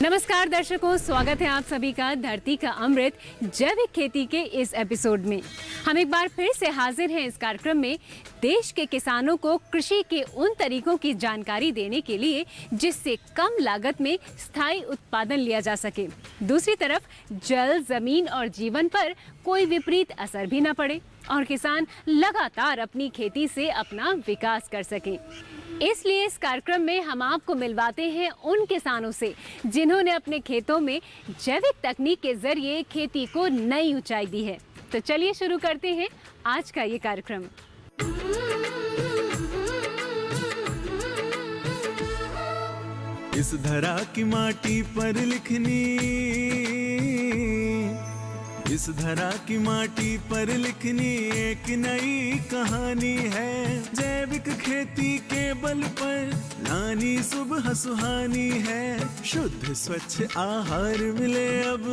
नमस्कार दर्शकों, स्वागत है आप सभी का धरती का अमृत जैविक खेती के इस एपिसोड में। हम एक बार फिर से हाजिर हैं इस कार्यक्रम में देश के किसानों को कृषि के उन तरीकों की जानकारी देने के लिए जिससे कम लागत में स्थायी उत्पादन लिया जा सके, दूसरी तरफ जल, जमीन और जीवन पर कोई विपरीत असर भी न पड़े और किसान लगातार अपनी खेती से अपना विकास कर सके। इसलिए इस कार्यक्रम में हम आपको मिलवाते हैं उन किसानों से जिन्होंने अपने खेतों में जैविक तकनीक के जरिए खेती को नई ऊंचाई दी है। तो चलिए शुरू करते हैं आज का ये कार्यक्रम। इस धरा की माटी पर लिखनी, इस धरा की माटी पर लिखनी एक नई कहानी है। जैविक खेती के बल पर लानी सुबह सुहानी है। शुद्ध स्वच्छ आहार मिले अब,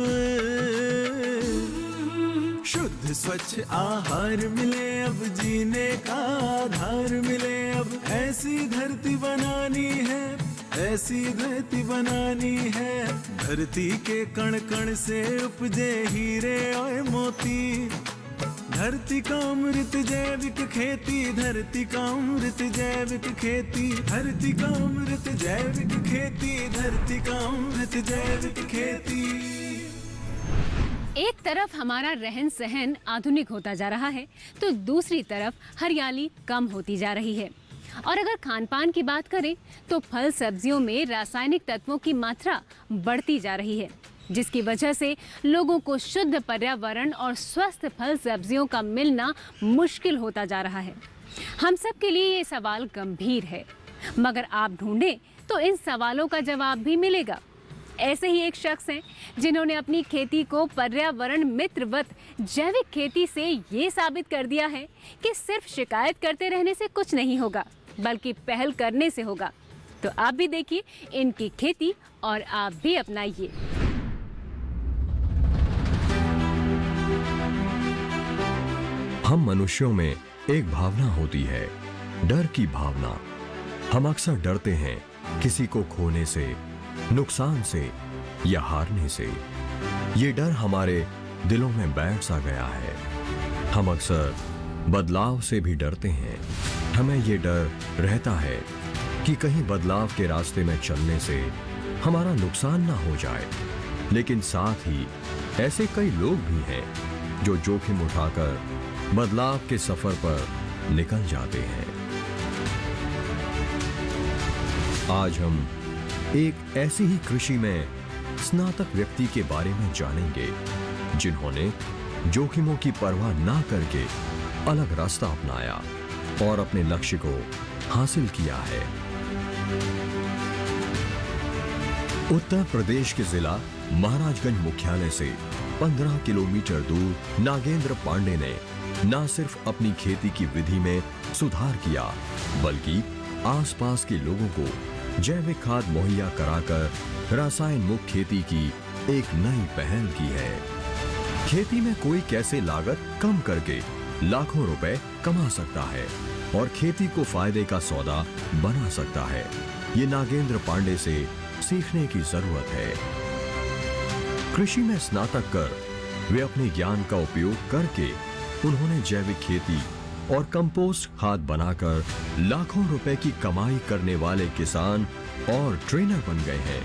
शुद्ध स्वच्छ आहार मिले अब, जीने का आधार मिले अब। ऐसी धरती बनानी है, ऐसी धरती बनानी है। धरती के कण कण से उपजे हीरे और मोती। धरती का अमृत जैविक खेती, धरती का अमृत जैविक खेती, धरती का अमृत जैविक खेती, धरती का अमृत जैविक खेती। एक तरफ हमारा रहन सहन आधुनिक होता जा रहा है तो दूसरी तरफ हरियाली कम होती जा रही है। और अगर खान पान की बात करें तो फल सब्जियों में रासायनिक तत्वों की मात्रा बढ़ती जा रही है, जिसकी वजह से लोगों को शुद्ध पर्यावरण और स्वस्थ फल सब्जियों का मिलना मुश्किल होता जा रहा है। हम सब के लिए ये सवाल गंभीर है, मगर आप ढूंढें तो इन सवालों का जवाब भी मिलेगा। ऐसे ही एक शख्स हैं जिन्होंने अपनी खेती को पर्यावरण मित्रवत जैविक खेती से ये साबित कर दिया है कि सिर्फ शिकायत करते रहने से कुछ नहीं होगा, बल्कि पहल करने से होगा। तो आप भी देखिए इनकी खेती और आप भी अपनाइए। हम मनुष्यों में एक भावना होती है, डर की भावना। हम अक्सर डरते हैं किसी को खोने से, नुकसान से या हारने से। ये डर हमारे दिलों में बैठ सा गया है। हम अक्सर बदलाव से भी डरते हैं। हमें ये डर रहता है कि कहीं बदलाव के रास्ते में चलने से हमारा नुकसान ना हो जाए। लेकिन साथ ही ऐसे कई लोग भी हैं जो जोखिम उठाकर बदलाव के सफर पर निकल जाते हैं। आज हम एक ऐसी ही कृषि में स्नातक व्यक्ति के बारे में जानेंगे जिन्होंने जोखिमों की परवाह ना करके अलग रास्ता अपनाया और अपने लक्ष्य को हासिल किया है। उत्तर प्रदेश के जिला महाराजगंज मुख्यालय से 15 किलोमीटर दूर नागेंद्र पांडे ने न सिर्फ अपनी खेती की विधि में सुधार किया, बल्कि आसपास के लोगों को जैविक खाद मुहैया कराकर रसायन मुक्त खेती की एक नई पहल की है। खेती में कोई कैसे लागत कम करके लाखों रुपए कमा सकता है और खेती को फायदे का सौदा बना सकता है, ये नागेंद्र पांडे से सीखने की जरूरत है। कृषि में स्नातक कर वे अपने ज्ञान का उपयोग करके उन्होंने जैविक खेती और कंपोस्ट खाद बनाकर लाखों रुपए की कमाई करने वाले किसान और ट्रेनर बन गए हैं।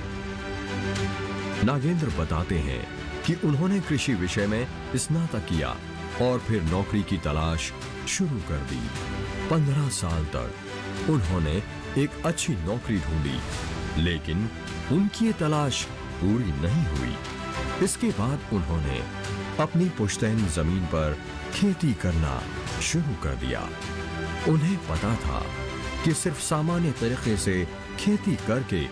नागेंद्र बताते हैं कि उन्होंने कृषि विषय में स्नातक किया और फिर नौकरी की तलाश शुरू कर दी। 15 साल तक उन्होंने एक अच्छी नौकरी ढूंढी, लेकिन उनकी ये तलाश पूरी नहीं हुई। इसके बाद उन्होंने अपनी पुश्तैनी जमीन पर खेती करना शुरू कर दिया। उन्हें पता था कि सिर्फ सामान्य तरीके से खेती करके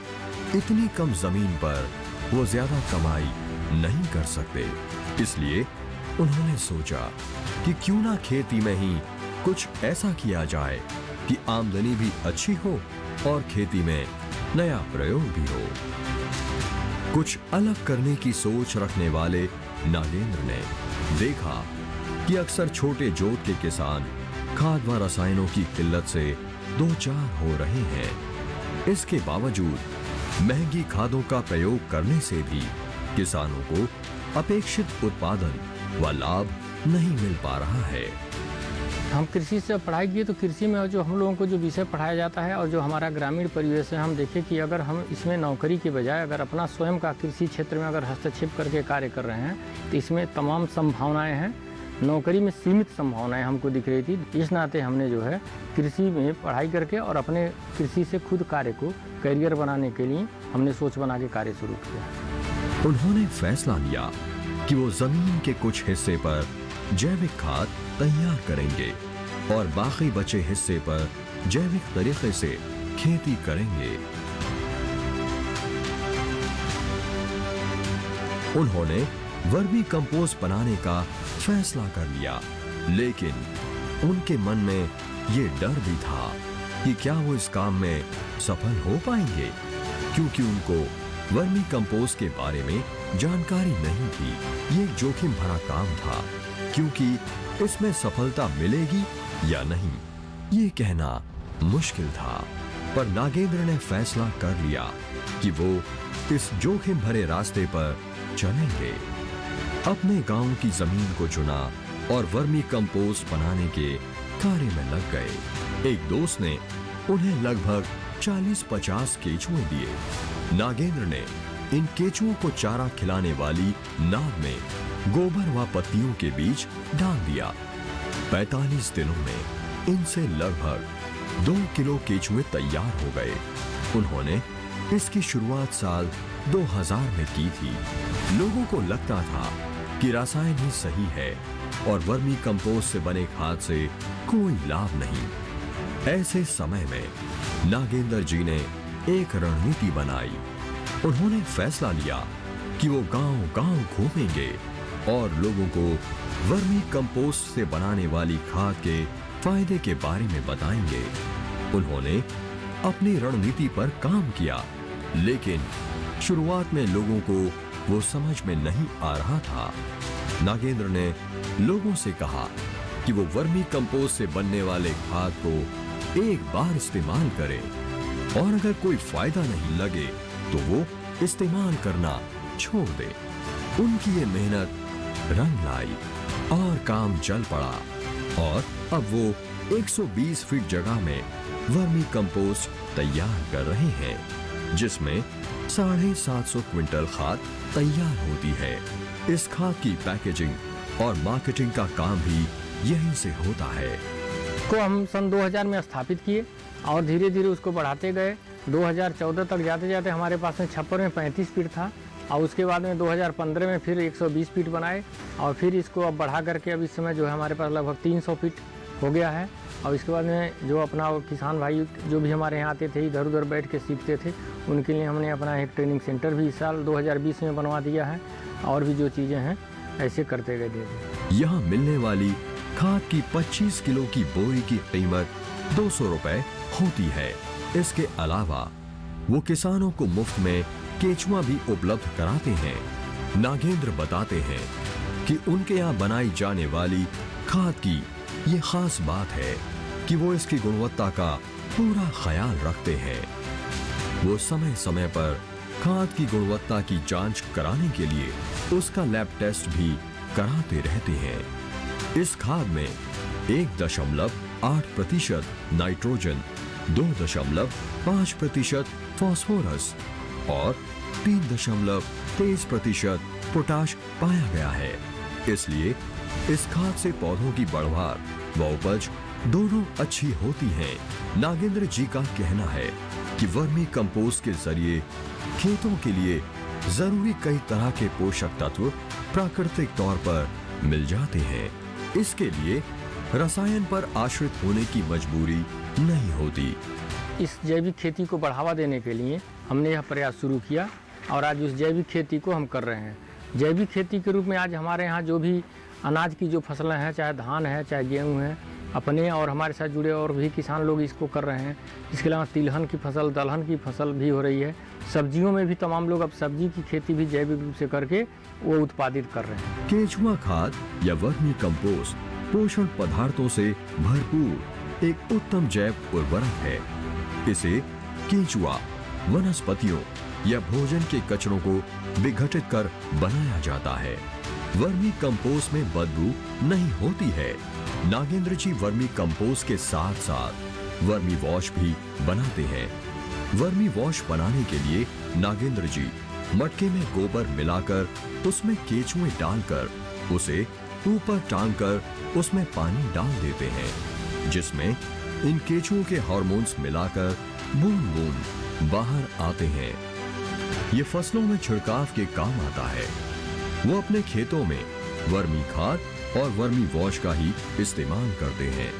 इतनी कम जमीन पर वो ज्यादा कमाई नहीं कर सकते। इसलिए उन्होंने सोचा कि क्यों ना खेती में ही कुछ ऐसा किया जाए कि आमदनी भी अच्छी हो और खेती में नया प्रयोग भी हो। कुछ अलग करने की सोच रखने वाले नागेंद्र ने देखा कि अक्सर छोटे जोत के किसान खाद व रसायनों की किल्लत से दो चार हो रहे हैं। इसके बावजूद महंगी खादों का प्रयोग करने से भी किसानों को अपेक्षित उत्पादन व लाभ नहीं मिल पा रहा है। हम कृषि से पढ़ाई किए तो कृषि में जो हम लोगों को जो विषय पढ़ाया जाता है और जो हमारा ग्रामीण परिवेश है, हम देखें कि अगर हम इसमें नौकरी के बजाय अगर अपना स्वयं का कृषि क्षेत्र में अगर हस्तक्षेप करके कार्य कर रहे हैं तो इसमें तमाम संभावनाएं हैं। नौकरी में सीमित संभावनाएं हमको दिख रही थी। इस नाते हमने जो है कृषि में पढ़ाई करके और अपने कृषि से खुद कार्य को करियर बनाने के लिए हमने सोच बना के कार्य शुरू किया। उन्होंने फैसला लिया कि वो जमीन के कुछ हिस्से पर जैविक खाद तैयार करेंगे और बाकी बचे हिस्से पर जैविक तरीके से खेती करेंगे। उन्होंने वर्मी कंपोस्ट बनाने का फैसला कर लिया, लेकिन उनके मन में ये डर भी था कि क्या वो इस काम में सफल हो पाएंगे, क्योंकि उनको वर्मी कंपोस्ट के बारे में जानकारी नहीं थी। ये एक जोखिम भरा काम था, क्योंकि इसमें सफलता मिलेगी या नहीं ये कहना मुश्किल था। पर नागेंद्र ने फैसला कर लिया कि वो इस जोखिम भरे रास्ते पर चलेंगे। अपने गांव की जमीन को चुना और वर्मी कंपोस्ट बनाने के कार्य में लग गए। एक दोस्त ने उन्हें लगभग 40-50 केचुए दिए। नागेंद्र ने इन केचुओं को चारा खिलाने वाली नाव में गोबर व पत्तियों के बीच डाल दिया। 45 दिनों में इनसे लगभग 2 किलो केचुए तैयार हो गए। उन्होंने इसकी शुरुआत साल 2000 में की थी। लोगों को लगता था कि रासायन ही सही है और वर्मी कंपोस्ट से बने खाद से कोई लाभ नहीं। ऐसे समय में नागेंद्र जी ने एक रणनीति बनाई। उन्होंने फैसला लिया कि वो गांव-गांव घूमेंगे और लोगों को वर्मी कंपोस्ट से बनाने वाली खाद के फायदे के बारे में बताएंगे। उन्होंने अपनी रणनीति पर काम किया, लेकिन शुरुआत में लोगों को वो समझ में नहीं आ रहा था। नागेंद्र ने लोगों से कहा कि वो वर्मी कंपोस्ट से बनने वाले खाद को एक बार इस्तेमाल करें और अगर कोई फायदा नहीं लगे तो वो इस्तेमाल करना छोड़ दे। उनकी ये मेहनत रंग लाई और काम चल पड़ा और अब वो 120 फीट जगह में वर्मी कंपोस्ट तैयार कर रहे हैं, जिसमें 750 क्विंटल खाद तैयार होती है। इस खाद की पैकेजिंग और मार्केटिंग का काम भी यहीं से होता है। को हम सन 2000 में स्थापित किए और धीरे धीरे उसको बढ़ाते गए। 2014 तक जाते जाते हमारे पास में छप्पर में 35 फीट था और उसके बाद में 2015 में फिर 120 फीट बनाए और फिर इसको अब बढ़ा करके अब इस समय जो है हमारे पास लगभग 300 फीट हो गया है। और इसके बाद में जो अपना किसान भाई जो भी हमारे यहाँ आते थे, इधर उधर बैठ के सीखते थे, उनके लिए हमने अपना एक ट्रेनिंग सेंटर भी इस साल 2020 में बनवा दिया है और भी जो चीज़ें हैं ऐसे करते गए धीरे। यहाँ मिलने वाली खाद की 25 किलो की बोरी की कीमत 200 रुपए होती है। इसके अलावा वो किसानों को मुफ्त में केचुआ भी उपलब्ध कराते हैं। नागेंद्र बताते हैं कि उनके यहाँ बनाई जाने वाली खाद की ये खास बात है कि वो इसकी गुणवत्ता का पूरा ख्याल रखते हैं। वो समय समय पर खाद की गुणवत्ता की जांच कराने के लिए उसका लैब टेस्ट भी कराते रहते हैं। इस खाद में 1.8% नाइट्रोजन, 2.5% फास्फोरस और 3.23% पोटाश पाया गया है। इसलिए इस खाद से पौधों की बढ़वार व उपज दोनों अच्छी होती हैं। नागेंद्र जी का कहना है कि वर्मी कंपोस्ट के जरिए खेतों के लिए जरूरी कई तरह के पोषक तत्व प्राकृतिक तौर पर मिल जाते हैं। इसके लिए रसायन पर आश्रित होने की मजबूरी नहीं होती। इस जैविक खेती को बढ़ावा देने के लिए हमने यह प्रयास शुरू किया और आज उस जैविक खेती को हम कर रहे हैं। जैविक खेती के रूप में आज हमारे यहाँ जो भी अनाज की जो फसलें हैं, चाहे धान है, चाहे गेहूँ है, अपने और हमारे साथ जुड़े और भी किसान लोग इसको कर रहे हैं। इसके अलावा तिलहन की फसल, दलहन की फसल भी हो रही है। सब्जियों में भी तमाम लोग अब सब्जी की खेती भी जैविक रूप से करके वो उत्पादित कर रहे हैं। केचुआ खाद या वर्मी कंपोस्ट पोषण पदार्थों से भरपूर एक उत्तम जैव उर्वरक है। इसे केचुआ वनस्पतियों या भोजन के कचरों को विघटित कर बनाया जाता है। वर्मी कंपोस्ट में बदबू नहीं होती है। नागेंद्र जी वर्मी कंपोस्ट के साथ साथ वर्मी वॉश भी बनाते हैं। वर्मी वॉश बनाने के लिए नागेंद्र जी मटके में गोबर मिलाकर उसमें केचुए डालकर उसे ऊपर टांगकर उसमें पानी डाल देते हैं, जिसमें इन केचुओं के हार्मोन्स मिलाकर बूंद बूंद बाहर आते हैं। ये फसलों में छिड़काव के काम आता है। वो अपने खेतों में वर्मी खाद और वर्मी वॉश का ही इस्तेमाल करते हैं।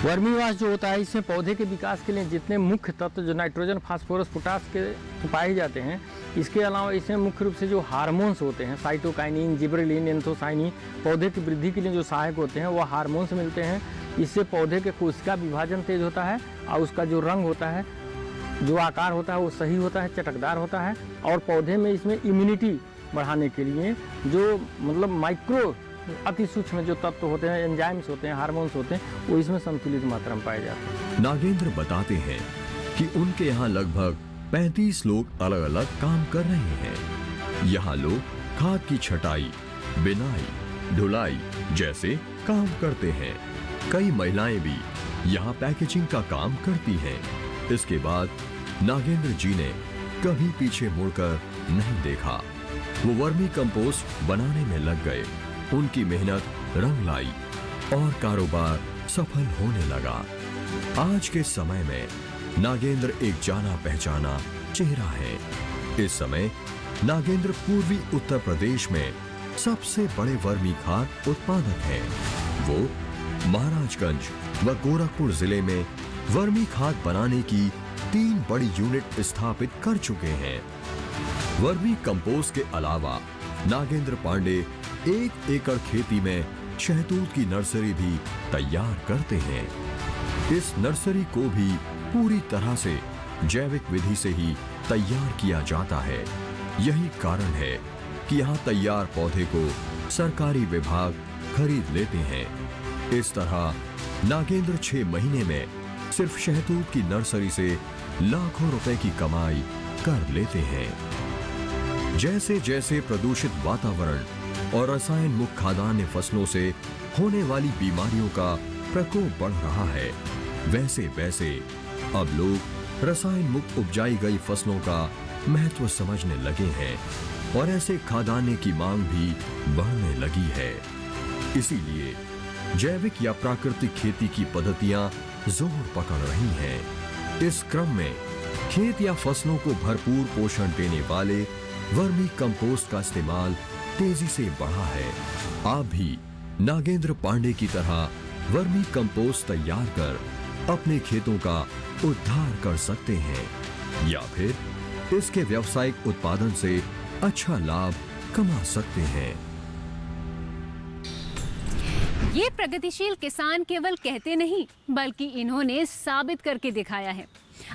वर्मी वाश जो होता है, इसमें पौधे के विकास के लिए जितने मुख्य तत्व जो नाइट्रोजन, फास्फोरस, पोटास के पाए जाते हैं, इसके अलावा इसमें मुख्य रूप से जो हार्मोन्स होते हैं, साइटोकाइनिन, जिबरेलिन, एंथोसाइनिन, पौधे की वृद्धि के लिए जो सहायक होते हैं, वो हार्मोन्स मिलते हैं। इससे पौधे के कोशिका विभाजन तेज होता है और उसका जो रंग होता है, जो आकार होता है, वो सही होता है, चटकदार होता है। और पौधे में इसमें इम्यूनिटी बढ़ाने के लिए जो मतलब माइक्रो अति सूक्ष्म जो तत्व होते हैं, एंजाइम्स होते हैं, हार्मोन्स होते हैं, वो इसमें संतुलित मात्रा में पाए जाते हैं। नागेंद्र बताते हैं कि उनके यहाँ लगभग 35 लोग अलग अलग काम कर रहे हैं। यहाँ लोग खाद की छटाई, बिनाई, ढुलाई जैसे काम करते हैं। कई महिलाएं भी यहाँ पैकेजिंग का काम करती हैं। इसके बाद नागेंद्र जी ने कभी पीछे मुड़कर नहीं देखा। वो वर्मी कंपोस्ट बनाने में लग गए। उनकी मेहनत रंग लाई और कारोबार सफल होने लगा। आज के समय में नागेंद्र एक जाना पहचाना चेहरा है। इस समय नागेंद्र पूर्वी उत्तर प्रदेश में सबसे बड़े वर्मी खाद उत्पादक हैं। वो महाराजगंज व गोरखपुर जिले में वर्मी खाद बनाने की 3 बड़ी यूनिट स्थापित कर चुके हैं। वर्मी कंपोस्ट के अलावा नागेंद्र पांडे 1 एकड़ खेती में शहतूत की नर्सरी भी तैयार करते हैं। इस नर्सरी को भी पूरी तरह से जैविक विधि से ही तैयार किया जाता है। यही कारण है कि यहाँ तैयार पौधे को सरकारी विभाग खरीद लेते हैं। इस तरह नागेंद्र 6 महीने में सिर्फ शहतूत की नर्सरी से लाखों रुपए की कमाई कर लेते हैं। जैसे जैसे प्रदूषित वातावरण और रसायन मुक्त खाद्यान्न फसलों से होने वाली बीमारियों का प्रकोप बढ़ रहा है, वैसे वैसे अब लोग रसायन मुक्त उपजाई गई फसलों का महत्व समझने लगे हैं और ऐसे खाद्यान्न की मांग भी बढ़ने लगी है। इसीलिए जैविक या प्राकृतिक खेती की पद्धतियां जोर पकड़ रही हैं। इस क्रम में खेत या फसलों को भरपूर पोषण देने वाले वर्मी कंपोस्ट का इस्तेमाल तेजी से बढ़ा है। आप भी नागेंद्र पांडे की तरह वर्मी कंपोस्ट तैयार कर अपने खेतों का उद्धार कर सकते हैं या फिर इसके व्यावसायिक उत्पादन से अच्छा लाभ कमा सकते हैं। ये प्रगतिशील किसान केवल कहते नहीं बल्कि इन्होंने साबित करके दिखाया है।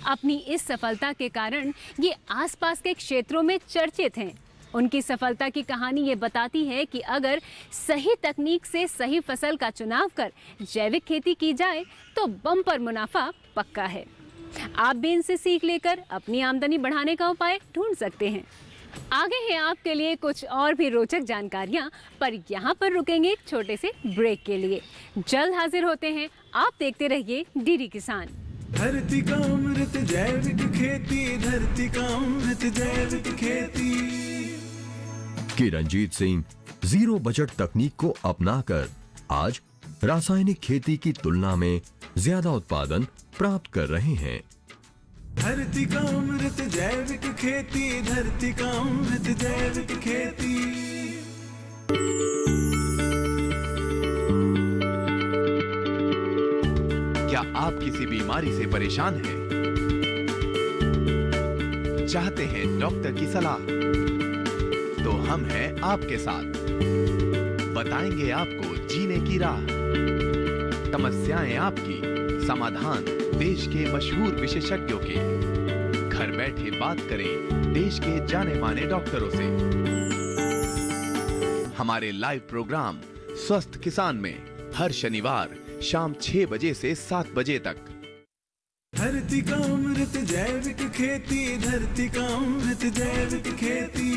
अपनी इस सफलता के कारण ये आसपास के क्षेत्रों में चर्चित हैं। उनकी सफलता की कहानी ये बताती है कि अगर सही तकनीक से सही फसल का चुनाव कर जैविक खेती की जाए तो बम्पर मुनाफा पक्का है। आप भी इनसे सीख लेकर अपनी आमदनी बढ़ाने का उपाय ढूंढ सकते हैं। आगे है आपके लिए कुछ और भी रोचक जानकारियां, पर यहाँ पर रुकेंगे एक छोटे से ब्रेक के लिए। जल्द हाजिर होते हैं। आप देखते रहिए डीडी किसान। धरती का अमृत जैविक खेती, धरती का अमृत जैविक खेती। कि रंजीत सिंह जीरो बजट तकनीक को अपनाकर आज रासायनिक खेती की तुलना में ज्यादा उत्पादन प्राप्त कर रहे हैं। धरती का अमृत जैविक खेती, धरती का अमृत जैविक खेती। क्या आप किसी बीमारी से परेशान हैं? चाहते हैं डॉक्टर की सलाह? तो हम हैं आपके साथ। बताएंगे आपको जीने की राह। समस्याएं आपकी, समाधान देश के मशहूर विशेषज्ञों के। घर बैठे बात करें देश के जाने माने डॉक्टरों से। हमारे लाइव प्रोग्राम स्वस्थ किसान में हर शनिवार शाम 6 बजे से 7 बजे तक। धरती का अमृत जैविक खेती, धरती का अमृत जैविक खेती।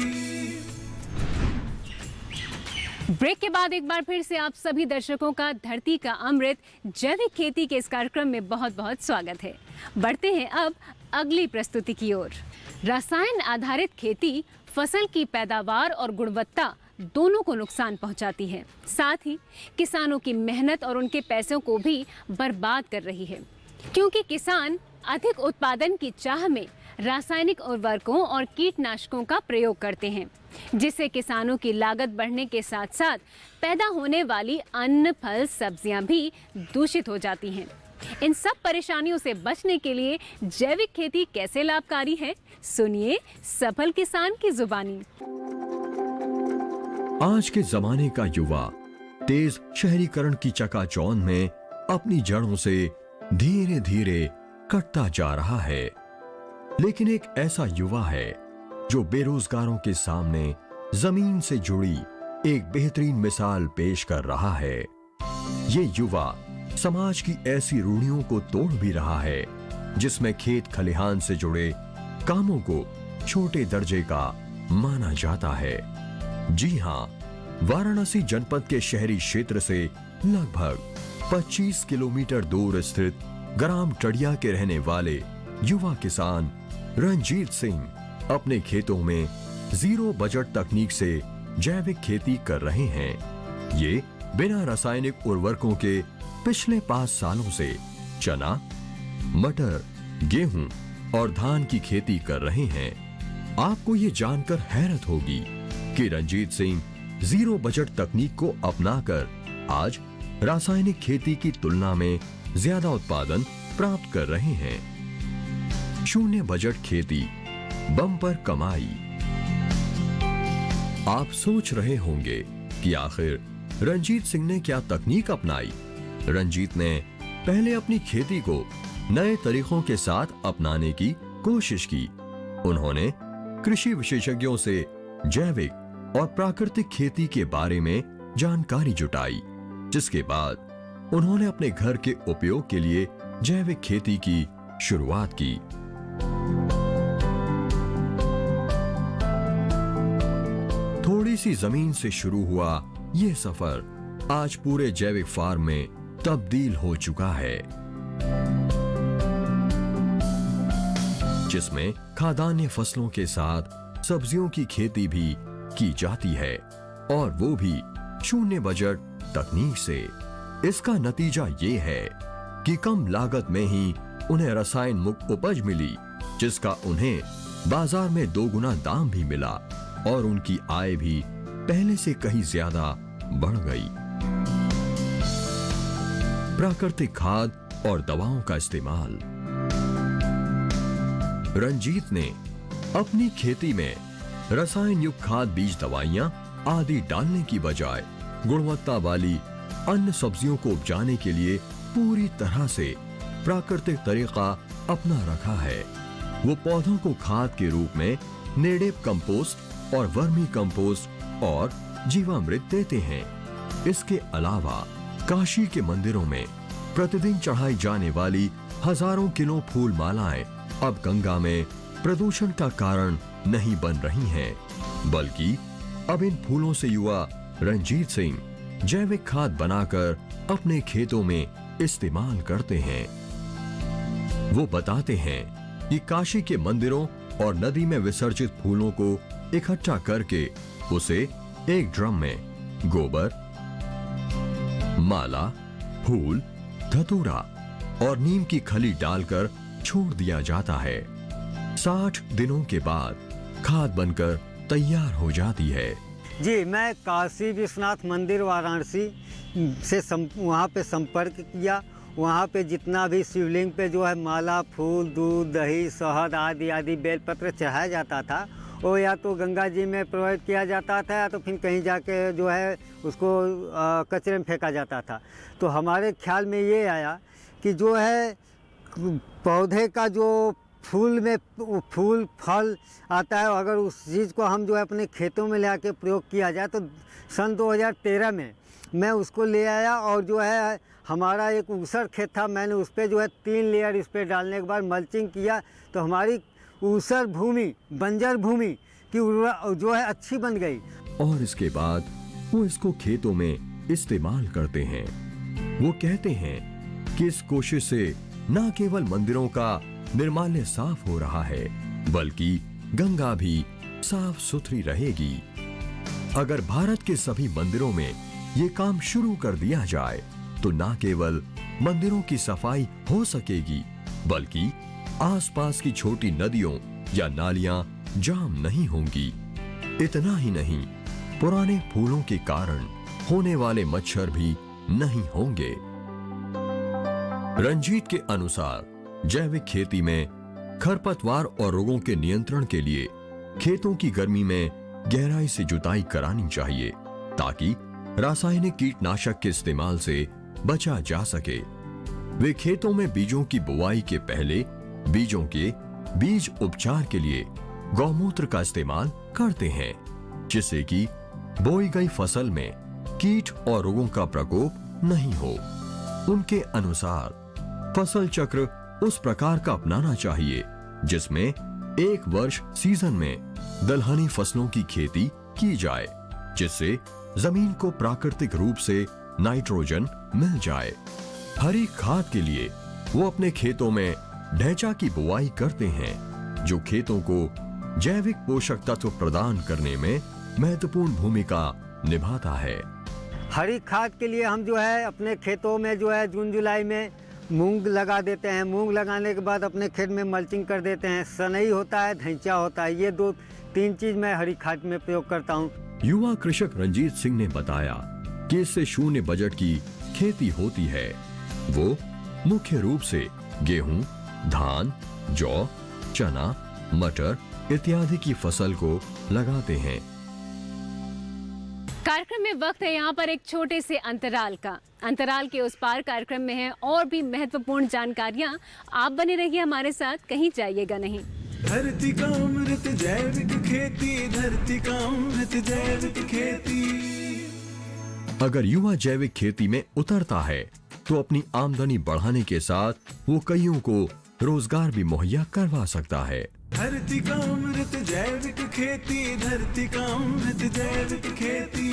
ब्रेक के बाद एक बार फिर से आप सभी दर्शकों का धरती का अमृत जैविक खेती के इस कार्यक्रम में बहुत बहुत स्वागत है। बढ़ते हैं अब अगली प्रस्तुति की ओर। रसायन आधारित खेती फसल की पैदावार और गुणवत्ता दोनों को नुकसान पहुंचाती है, साथ ही किसानों की मेहनत और उनके पैसों को भी बर्बाद कर रही है, क्योंकि किसान अधिक उत्पादन की चाह में रासायनिक उर्वरकों और कीटनाशकों का प्रयोग करते हैं, जिससे किसानों की लागत बढ़ने के साथ साथ पैदा होने वाली अन्न, फल, सब्जियां भी दूषित हो जाती हैं। इन सब परेशानियों से बचने के लिए जैविक खेती कैसे लाभकारी है, सुनिए सफल किसान की जुबानी। आज के जमाने का युवा तेज शहरीकरण की चकाचौंध में अपनी जड़ों से धीरे धीरे कटता जा रहा है, लेकिन एक ऐसा युवा है जो बेरोजगारों के सामने जमीन से जुड़ी एक बेहतरीन मिसाल पेश कर रहा है। ये युवा समाज की ऐसी रूढ़ियों को तोड़ भी रहा है जिसमें खेत खलिहान से जुड़े कामों को छोटे दर्जे का माना जाता है। जी हां, वाराणसी जनपद के शहरी क्षेत्र से लगभग 25 किलोमीटर दूर स्थित ग्राम टडिया के रहने वाले युवा किसान रंजीत सिंह अपने खेतों में जीरो बजट तकनीक से जैविक खेती कर रहे हैं। ये बिना रासायनिक उर्वरकों के पिछले 5 सालों से चना, मटर, गेहूं और धान की खेती कर रहे हैं। आपको ये जानकर हैरत होगी कि रंजीत सिंह जीरो बजट तकनीक को अपनाकर आज रासायनिक खेती की तुलना में ज्यादा उत्पादन प्राप्त कर रहे हैं। शून्य बजट खेती, बम्पर कमाई। आप सोच रहे होंगे कि आखिर रंजीत सिंह ने क्या तकनीक अपनाई। रंजीत ने पहले अपनी खेती को नए तरीकों के साथ अपनाने की कोशिश की। उन्होंने कृषि विशेषज्ञों से जैविक और प्राकृतिक खेती के बारे में जानकारी जुटाई, जिसके बाद उन्होंने अपने घर के उपयोग के लिए जैविक खेती की शुरुआत की। थोड़ी सी जमीन से शुरू हुआ ये सफर आज पूरे जैविक फार्म में तब्दील हो चुका है, जिसमें खाद्यान्य फसलों के साथ सब्जियों की खेती भी की जाती है, और वो भी शून्य बजट तकनीक से। इसका नतीजा ये है कि कम लागत में ही उन्हें रसायन मुक्त उपज मिली, जिसका उन्हें बाजार में 2 गुना दाम भी मिला और उनकी आय भी पहले से कहीं ज्यादा बढ़ गई। प्राकृतिक खाद और दवाओं का इस्तेमाल। रंजीत ने अपनी खेती में रसायन युक्त खाद, बीज, दवाइयां आदि डालने की बजाय गुणवत्ता वाली अन्य सब्जियों को उपजाने के लिए पूरी तरह से प्राकृतिक तरीका अपना रखा है। वो पौधों को खाद के रूप में नेडेप कंपोस्ट और वर्मी कंपोस्ट और जीवामृत देते हैं। इसके अलावा काशी के मंदिरों में प्रतिदिन चढ़ाई जाने वाली हजारों किलो फूल मालाएं अब गंगा में प्रदूषण का कारण नहीं बन रही हैं, बल्कि अब इन फूलों से युवा रंजीत सिंह जैविक खाद बनाकर अपने खेतों में इस्तेमाल करते हैं। वो बताते हैं कि काशी के मंदिरों और नदी में विसर्जित फूलों को इकट्ठा करके उसे एक ड्रम में गोबर, माला, फूल, धतूरा और नीम की खली डालकर छोड़ दिया जाता है। 60 दिनों के बाद खाद बनकर तैयार हो जाती है। जी, मैं काशी विश्वनाथ मंदिर वाराणसी से वहाँ पे संपर्क किया। वहाँ पे जितना भी शिवलिंग पे जो है माला, फूल, दूध, दही, शहद आदि आदि बेलपत्र चढ़ाया जाता था, वो या तो गंगा जी में प्रवाहित किया जाता था या तो फिर कहीं जाके जो है उसको कचरे में फेंका जाता था। तो हमारे ख्याल में ये आया कि जो है पौधे का जो फूल में फूल फल आता है। अगर उस चीज़ को हम जो है अपने खेतों में ले आके प्रयोग किया जाए तो सन 2013 में मैं उसको ले आया और जो है हमारा एक ऊसर खेत था, मैंने उस पर जो है 3 लेयर इस पर डालने के बाद मल्चिंग किया तो हमारी ऊसर भूमि, बंजर भूमि की उर्वरता जो है अच्छी बन गई। और इसके बाद वो इसको खेतों में इस्तेमाल करते हैं। वो कहते हैं कि इस कोशिश से न केवल मंदिरों का निर्माल्य साफ हो रहा है बल्कि गंगा भी साफ सुथरी रहेगी। अगर भारत के सभी मंदिरों में ये काम शुरू कर दिया जाए तो न केवल मंदिरों की सफाई हो सकेगी बल्कि आसपास की छोटी नदियों या नालियां जाम नहीं होंगी। इतना ही नहीं, पुराने फूलों के कारण होने वाले मच्छर भी नहीं होंगे। रंजीत के अनुसार जैविक खेती में खरपतवार और रोगों के नियंत्रण के लिए खेतों की गर्मी में गहराई से जुताई करानी चाहिए ताकि रासायनिक कीटनाशक के इस्तेमाल से बचा जा सके। वे खेतों में बीजों की बुआई के पहले बीजों के बीज उपचार के लिए गौमूत्र का इस्तेमाल करते हैं जिससे कि बोई गई फसल में कीट और रोगों का प्रकोप नहीं हो। उनके अनुसार फसल चक्र उस प्रकार का अपनाना चाहिए जिसमें एक वर्ष सीजन में दलहनी फसलों की खेती की जाए जिससे जमीन को प्राकृतिक रूप से नाइट्रोजन मिल जाए। हरी खाद के लिए वो अपने खेतों में ढैंचा की बुआई करते हैं जो खेतों को जैविक पोषक तत्व प्रदान करने में महत्वपूर्ण भूमिका निभाता है। हरी खाद के लिए हम जो है अपने खेतों में जो है जून जुलाई में मूंग लगा देते हैं। मूंग लगाने के बाद अपने खेत में मल्चिंग कर देते हैं। सनई होता है, धैंचा होता है, ये 2-3 चीज मैं हरी खाद में प्रयोग करता हूँ। युवा कृषक रंजीत सिंह ने बताया कि इससे शून्य बजट की खेती होती है। वो मुख्य रूप से गेहूं, धान, जौ, चना, मटर इत्यादि की फसल को लगाते हैं। कार्यक्रम में वक्त है यहाँ पर एक छोटे से अंतराल का। अंतराल के उस पार कार्यक्रम में है और भी महत्वपूर्ण जानकारियाँ। आप बने रहिए हमारे साथ, कहीं जाइएगा नहीं। धरती का अमृत जैविक खेती, धरती का अमृत जैविक खेती। अगर युवा जैविक खेती में उतरता है तो अपनी आमदनी बढ़ाने के साथ वो कईयों को रोजगार भी मुहैया करवा सकता है। धरती का अमृत जैविक खेती, धरती का अमृत जैविक खेती।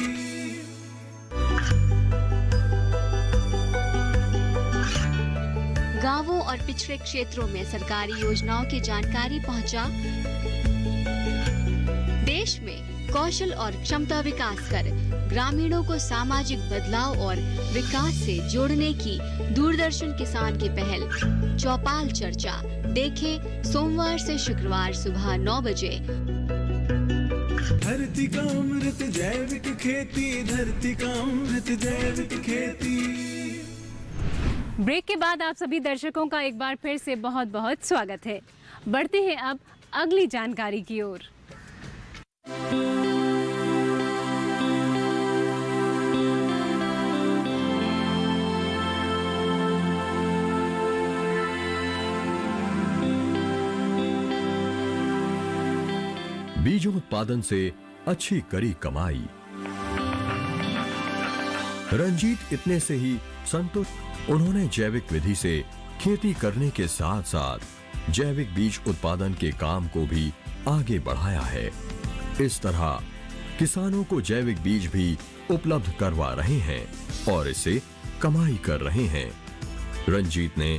गांवों और पिछड़े क्षेत्रों में सरकारी योजनाओं की जानकारी पहुंचा। देश में कौशल और क्षमता विकास कर ग्रामीणों को सामाजिक बदलाव और विकास से जोड़ने की दूरदर्शन किसान की पहल चौपाल चर्चा देखें सोमवार से शुक्रवार सुबह 9 बजे। धरती का अमृत जैविक खेती, धरती का अमृत जैविक खेती। ब्रेक के बाद आप सभी दर्शकों का एक बार फिर से बहुत बहुत स्वागत है। बढ़ते हैं अब अगली जानकारी की ओर। बीजों उत्पादन से अच्छी करी कमाई। रंजीत इतने से ही संतुष्ट। उन्होंने जैविक विधि से खेती करने के साथ साथ जैविक बीज उत्पादन के काम को भी आगे बढ़ाया है। इस तरह किसानों को जैविक बीज भी उपलब्ध करवा रहे हैं और इससे कमाई कर रहे हैं। रंजीत ने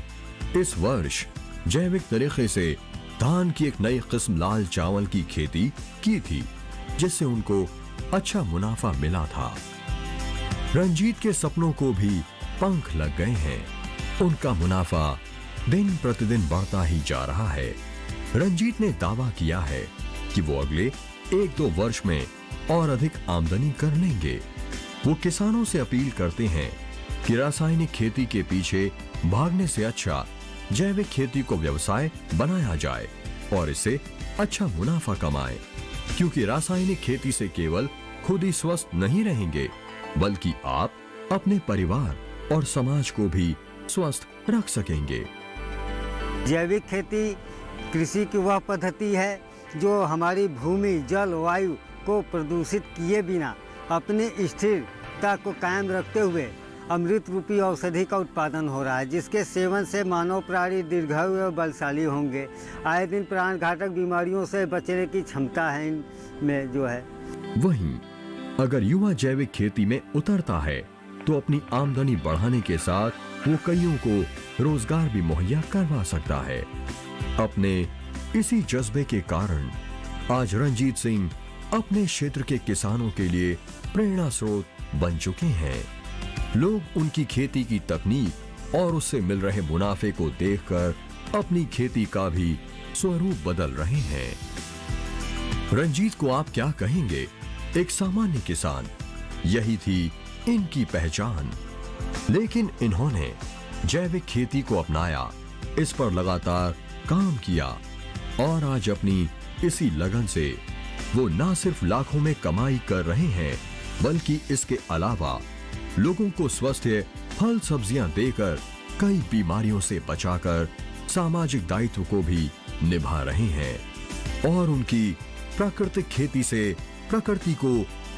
इस वर्ष जैविक तरीके से धान की एक नई किस्म लाल चावल की खेती की थी जिससे उनको अच्छा मुनाफा मिला था। रंजीत के सपनों को भी पंख लग गए हैं। उनका मुनाफा दिन प्रतिदिन बढ़ता ही जा रहा है। रंजीत ने दावा किया है कि वो अगले 1-2 वर्ष में और अधिक आमदनी कर लेंगे। वो किसानों से अपील करते हैं कि रासायनिक खेती के पीछे भागने से अच्छा जैविक खेती को व्यवसाय बनाया जाए और इससे अच्छा मुनाफा कमाएं, क्योंकि रासायनिक खेती से केवल खुद ही स्वस्थ नहीं रहेंगे बल्कि आप अपने परिवार और समाज को भी स्वस्थ रख सकेंगे। जैविक खेती कृषि की वह पद्धति है जो हमारी भूमि, जल, वायु को प्रदूषित किए बिना अपनी स्थिरता को कायम रखते हुए अमृत रूपी औषधि का उत्पादन हो रहा है, जिसके सेवन से मानव प्राणी दीर्घायु और बलशाली होंगे। आए दिन प्राण घातक बीमारियों से बचने की क्षमता है इनमें जो है। वहीं अगर युवा जैविक खेती में उतरता है तो अपनी आमदनी बढ़ाने के साथ वो कईयों को रोजगार भी मुहैया करवा सकता है। अपने इसी जज्बे के कारण आज रंजीत सिंह अपने क्षेत्र के किसानों के लिए प्रेरणा स्रोत बन चुके हैं। लोग उनकी खेती की तकनीक और उससे मिल रहे मुनाफे को देखकर अपनी खेती का भी स्वरूप बदल रहे हैं। रंजीत को आप क्या कहेंगे? एक सामान्य किसान, यही थी इनकी पहचान। लेकिन इन्होंने जैविक खेती को अपनाया, इस पर लगातार काम किया और आज अपनी इसी लगन से वो ना सिर्फ लाखों में कमाई कर रहे हैं, बल्कि इसके अलावा लोगों को स्वस्थ फल सब्जियां देकर कई बीमारियों से बचाकर सामाजिक दायित्व को भी निभा रहे हैं। और उनकी प्राकृतिक खेती से प्रकृति को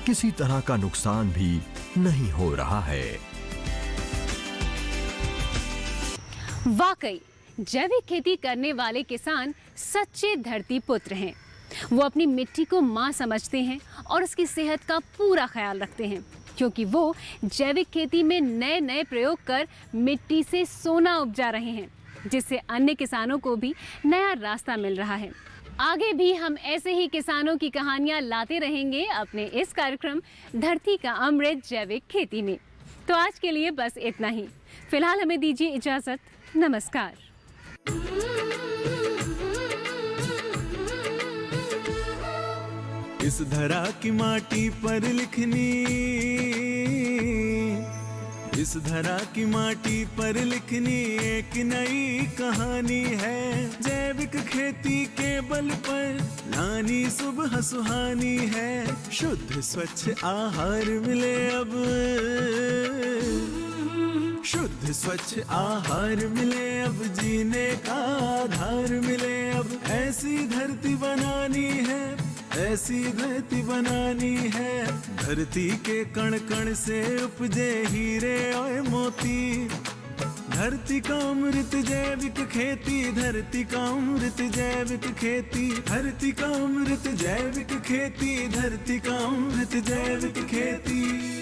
किसी तरह का नुकसान भी नहीं हो रहा है। वाकई जैविक खेती करने वाले किसान सच्चे धरती पुत्र हैं। वो अपनी मिट्टी को मां समझते हैं और उसकी सेहत का पूरा ख्याल रखते हैं, क्योंकि वो जैविक खेती में नए नए प्रयोग कर मिट्टी से सोना उपजा रहे हैं, जिससे अन्य किसानों को भी नया रास्ता मिल रहा है। आगे भी हम ऐसे ही किसानों की कहानियां लाते रहेंगे अपने इस कार्यक्रम धरती का अमृत जैविक खेती में। तो आज के लिए बस इतना ही। फिलहाल हमें दीजिए इजाजत। नमस्कार। इस धरा की माटी पर लिखनी, इस धरा की माटी पर लिखनी एक नई कहानी है। जैविक खेती के बल पर लानी सुबह सुहानी है। शुद्ध स्वच्छ आहार मिले अब, शुद्ध स्वच्छ आहार मिले अब, जीने का आधार मिले अब। ऐसी धरती बनानी है, ऐसी धरती बनानी है। धरती के कण कण से उपजे हीरे और मोती। धरती का अमृत जैविक खेती, धरती का अमृत जैविक खेती, धरती का अमृत जैविक खेती, धरती का अमृत जैविक खेती।